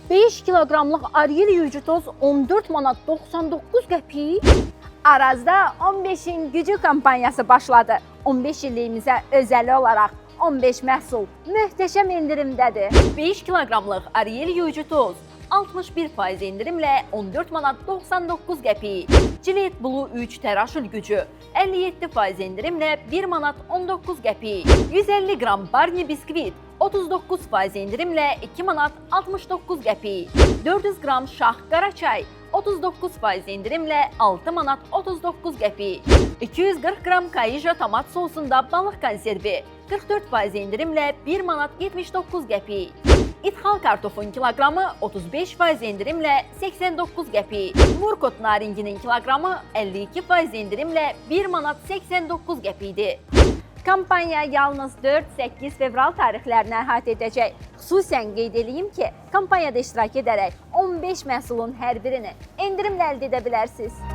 5 kiloqramlıq Ariel yuyucu toz 14 manat 99 qəpik. Arazda 15'in gücü kampanyası başladı. 15 illiyimizə özəli olaraq 15 məhsul möhtəşəm indirimdədir. 5 kiloqramlıq Ariel yuyucu toz 61% indirimlə 14 manat 99 qəpik. Gillette Blue 3 təraşül gücü 57% indirimlə 1 manat 19 qəpik. 150 qram Barney biskvit 39% indirimlə 2 manat 69 qəpik. 400 qram Şah qara çay 39% indirimlə 6 manat 39 qəpik. 240 qram Kayija tomat sosunda balıq konservi 44% indirimlə 1 manat 79 qəpik. İthal kartofun kiloqramı 35% indirimlə 89 qəpik. Murkot naringinin kiloqramı 52% indirimlə 1 manat 89 qəpikdir. Kampanya yalnız 4-8 fevral tarixlərini əhatə edəcək. Xüsusən qeyd edeyim ki, kampaniyada iştirak edərək 15 məhsulun hər birini endirimlə əldə edə bilərsiniz.